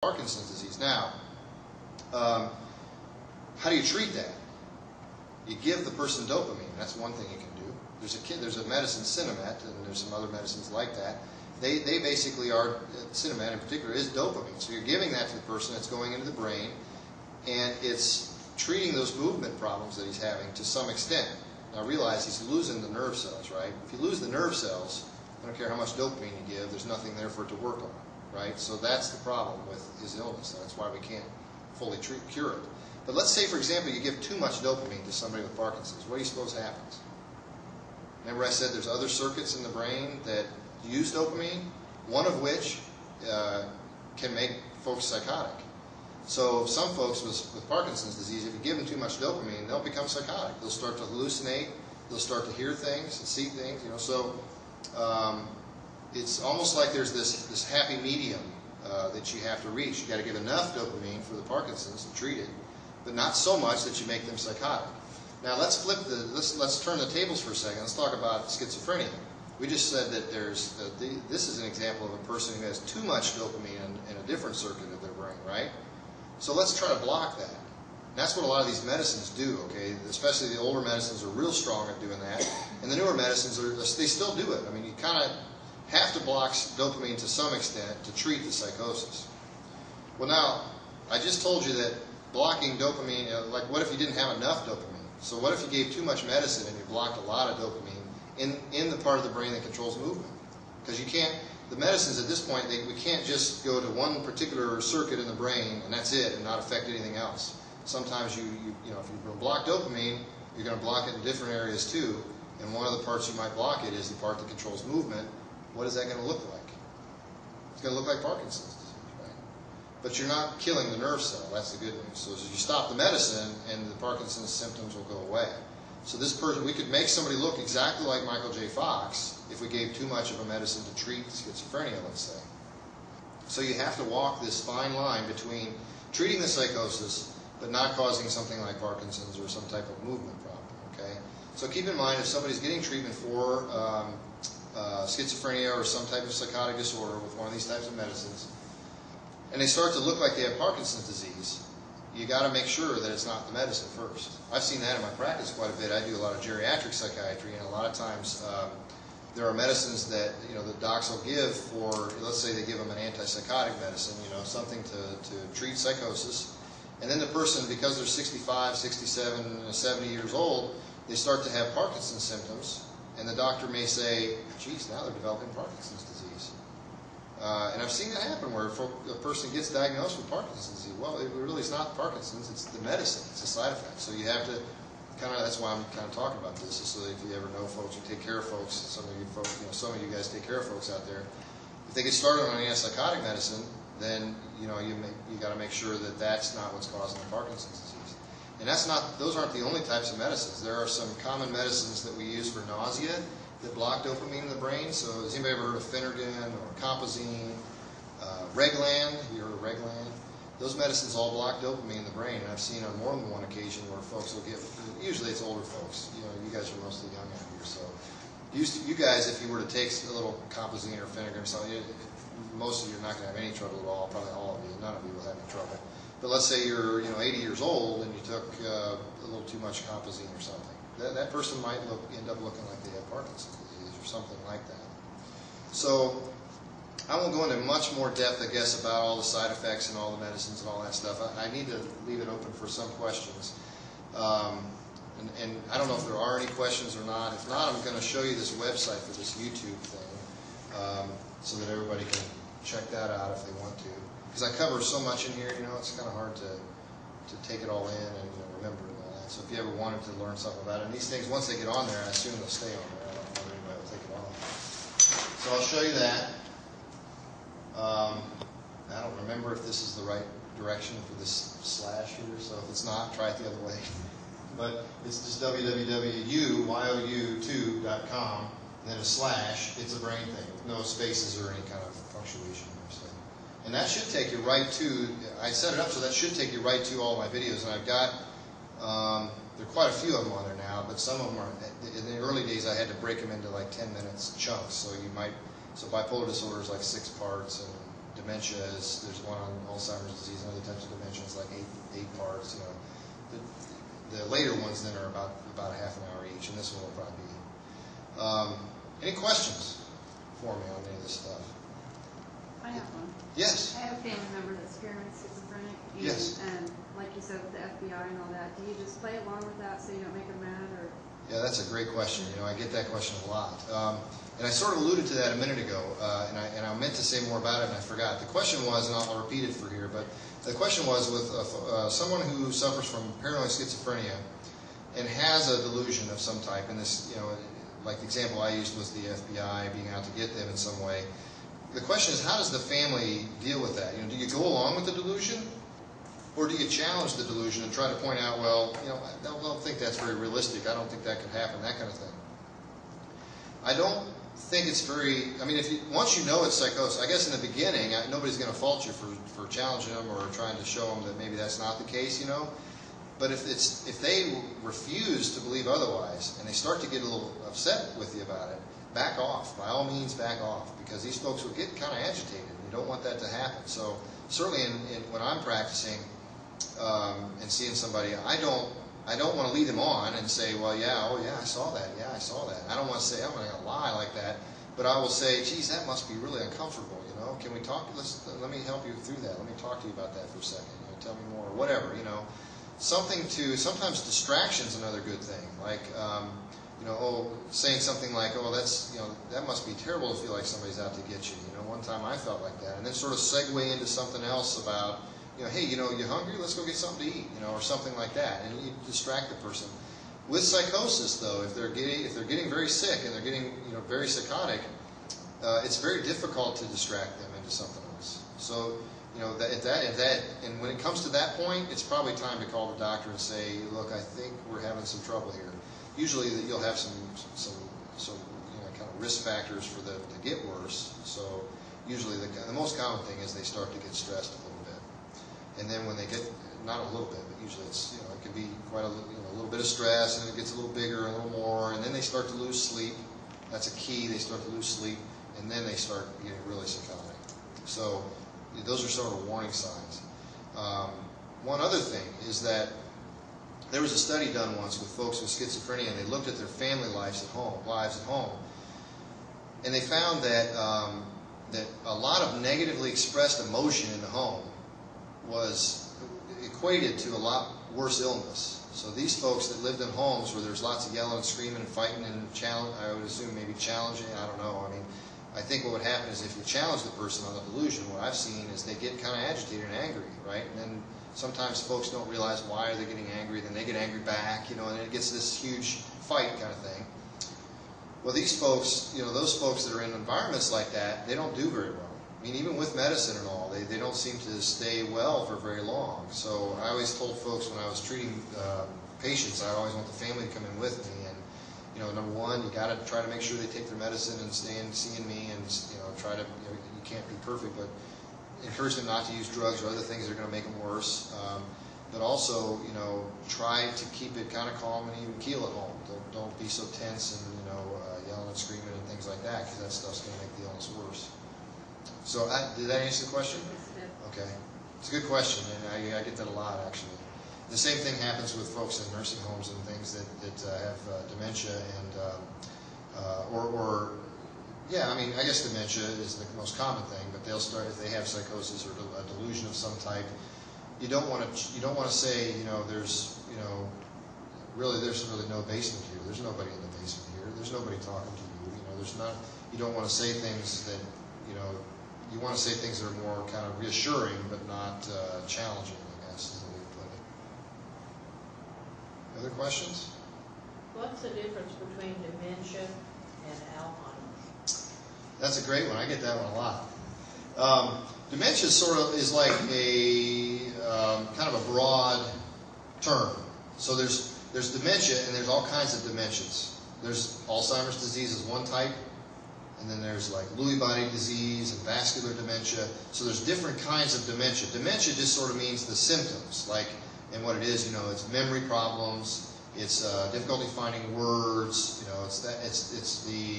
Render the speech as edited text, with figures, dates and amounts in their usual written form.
Parkinson's disease. Now, how do you treat that? You give the person dopamine. That's one thing you can do. There's a medicine, Cinemet, and there's some other medicines like that. They basically are, Cinemet in particular, is dopamine. So you're giving that to the person, it's going into the brain, and it's treating those movement problems that he's having to some extent. Now realize he's losing the nerve cells, right? If you lose the nerve cells, I don't care how much dopamine you give, there's nothing there for it to work on, right? So that's the problem with his illness. That's why we can't fully cure it. But let's say, for example, you give too much dopamine to somebody with Parkinson's. What do you suppose happens? Remember I said there's other circuits in the brain that use dopamine, one of which can make folks psychotic. So some folks with Parkinson's disease, if you give them too much dopamine, they'll become psychotic. They'll start to hallucinate. They'll start to hear things and see things. You know, so it's almost like there's this happy medium that you have to reach. You got to give enough dopamine for the Parkinson's to treat it, but not so much that you make them psychotic. Now let's let's turn the tables for a second. Let's talk about schizophrenia. We just said that this is an example of a person who has too much dopamine in a different circuit of their brain, right? So let's try to block that. And that's what a lot of these medicines do, okay? Especially the older medicines are real strong at doing that. And the newer medicines, they still do it. I mean, you kind of have to block dopamine to some extent to treat the psychosis. Well, now, I just told you that blocking dopamine, like what if you didn't have enough dopamine? So what if you gave too much medicine and you blocked a lot of dopamine in the part of the brain that controls movement? Because you can't, the medicines at this point, we can't just go to one particular circuit in the brain and that's it and not affect anything else. Sometimes you know, if you block dopamine, you're going to block it in different areas too. And one of the parts you might block it is the part that controls movement. What is that going to look like? It's going to look like Parkinson's disease, right? But you're not killing the nerve cell. That's the good news. So as you stop the medicine, and the Parkinson's symptoms will go away. So this person, we could make somebody look exactly like Michael J. Fox if we gave too much of a medicine to treat schizophrenia, let's say. So you have to walk this fine line between treating the psychosis but not causing something like Parkinson's or some type of movement problem, okay? So keep in mind, if somebody's getting treatment for schizophrenia or some type of psychotic disorder with one of these types of medicines, and they start to look like they have Parkinson's disease, you got to make sure that it's not the medicine first. I've seen that in my practice quite a bit. I do a lot of geriatric psychiatry, and a lot of times there are medicines that the docs will give for, let's say they give them an antipsychotic medicine, something to treat psychosis, and then the person, because they're 65, 67, 70 years old, they start to have Parkinson's symptoms, and the doctor may say, geez, now they're developing Parkinson's disease. And I've seen that happen where a person gets diagnosed with Parkinson's disease. Well, it really is not Parkinson's, it's the medicine, it's a side effect. So you have to that's why I'm kind of talking about this, is so that if you ever know folks, you take care of folks, some of you guys take care of folks out there. If they get started on antipsychotic medicine, then you got to make sure that that's not what's causing the Parkinson's disease. And those aren't the only types of medicines. There are some common medicines that we use for nausea that block dopamine in the brain. So has anybody ever heard of Phenergan or Compazine, Reglan? Have you heard of Reglan? Those medicines all block dopamine in the brain, and I've seen on more than one occasion where folks will get, usually it's older folks, you guys are mostly young out here, so you guys, if you were to take a little Compazine or Phenergan or something, most of you are not going to have any trouble at all, probably all of you, none of you will have any trouble. But let's say you're 80 years old and you took a little too much Compazine or something. That person might end up looking like they have Parkinson's disease or something like that. So I won't go into much more depth, I guess, about all the side effects and all the medicines and all that stuff. I need to leave it open for some questions. And I don't know if there are any questions or not. If not, I'm going to show you this website for this YouTube thing so that everybody can check that out if they want to. Because I cover so much in here, it's kind of hard to take it all in and remember it all that. So if you ever wanted to learn something about it, and these things, once they get on there, I assume they'll stay on there. I don't know if anybody will take it off. So I'll show you that. I don't remember if this is the right direction for this slash here, so if it's not, try it the other way. But it's just www.you2.com, and then a slash. It's a brain thing, with no spaces or any kind of punctuation. And that should take you right to, I set it up so that should take you right to all my videos. And I've got, there are quite a few of them on there now, but some of them are, in the early days I had to break them into like 10 minutes chunks. So bipolar disorder is like 6 parts, and dementia is, there's one on Alzheimer's disease and other types of dementia. It's like eight parts. You know, the later ones then are about a half an hour each, and this one will probably be. Any questions for me on any of this stuff? I have one. Yes. I have a family member that's experienced schizophrenic. And, Yes. And like you said, with the FBI and all that, do you just play along with that so you don't make them mad, or? Yeah, that's a great question. You know, I get that question a lot. And I sort of alluded to that a minute ago, and I meant to say more about it, and I forgot. The question was, and I'll repeat it for here, but the question was with someone who suffers from paranoid schizophrenia and has a delusion of some type, and this, you know, like the example I used was the FBI being out to get them in some way. The question is, how does the family deal with that? You know, do you go along with the delusion? Or do you challenge the delusion and try to point out, well, you know, I don't think that's very realistic. I don't think that could happen, that kind of thing. I don't think it's very, I mean, once you know it's psychosis, I guess in the beginning, nobody's going to fault you for challenging them or trying to show them that maybe that's not the case, you know. But if they refuse to believe otherwise and they start to get a little upset with you about it, back off. By all means, back off, because these folks will get kind of agitated. You don't want that to happen. So certainly when I'm practicing, and seeing somebody, I don't want to lead them on and say, well, yeah, oh yeah, I saw that, yeah, I saw that. I don't want to say, I'm not going to lie like that, but I will say, geez, that must be really uncomfortable, you know. Can we talk? Let me help you through that. Let me talk to you about that for a second. You know, tell me more, or whatever, you know. Sometimes distraction's another good thing. Like, you know, saying something like, oh, that's, you know, that must be terrible to feel like somebody's out to get you. You know, one time I felt like that, and then sort of segue into something else about, you know, hey, you know, you hungry? Let's go get something to eat, you know, or something like that, and you distract the person. With psychosis, though, if they're getting very sick and they're getting, you know, very psychotic, it's very difficult to distract them into something else. So, you know, and when it comes to that point, it's probably time to call the doctor and say, look, I think we're having some trouble here. Usually, you'll have some you know, kind of risk factors for them to get worse. So, usually, the most common thing is they start to get stressed a little bit. And then when they get, not a little bit, but usually it's, you know, it can be quite a little bit of stress, and it gets a little bigger, a little more, and then they start to lose sleep. That's a key. They start to lose sleep, and then they start getting really psychotic. So those are sort of warning signs. One other thing is that there was a study done once with folks with schizophrenia, and they looked at their family lives at home, and they found that that a lot of negatively expressed emotion in the home was equated to a lot worse illness. So these folks that lived in homes where there's lots of yelling and screaming and fighting and I would assume maybe challenging, I don't know. I mean, I think what would happen is if you challenge the person on the delusion, what I've seen is they get kind of agitated and angry, right? And then sometimes folks don't realize why are they getting angry, then they get angry back, you know, and it gets this huge fight kind of thing. Well, these folks, you know, those folks that are in environments like that, they don't do very well. I mean, even with medicine and all, they don't seem to stay well for very long. So I always told folks when I was treating patients, I always want the family to come in with me. And, you know, number one, you got to try to make sure they take their medicine and stay in seeing me, and, you know, try to, you know, you can't be perfect, but encourage them not to use drugs or other things that are going to make them worse. But also, you know, try to keep it kind of calm and even keel at home. Don't be so tense and, you know, yelling and screaming and things like that, because that stuff's going to make the illness worse. So did that answer the question? Okay. It's a good question, and I get that a lot, actually. The same thing happens with folks in nursing homes and things that have dementia and, yeah, I mean, I guess dementia is the most common thing, but they'll start, if they have psychosis or a delusion of some type, you don't want to say, you know, there's really no basement here. There's nobody in the basement here. There's nobody talking to you. You know, you don't want to say things that, you know, you want to say things that are more kind of reassuring, but not challenging, I guess, is the way to put it. Other questions? What's the difference between dementia and Alzheimer's? That's a great one. I get that one a lot. Dementia sort of is like a kind of a broad term. So there's dementia, and there's all kinds of dementias. There's Alzheimer's disease is one type. And then there's like Lewy body disease and vascular dementia. So there's different kinds of dementia. Dementia just sort of means the symptoms, like, and what it is, you know, it's memory problems, it's difficulty finding words, you know, it's the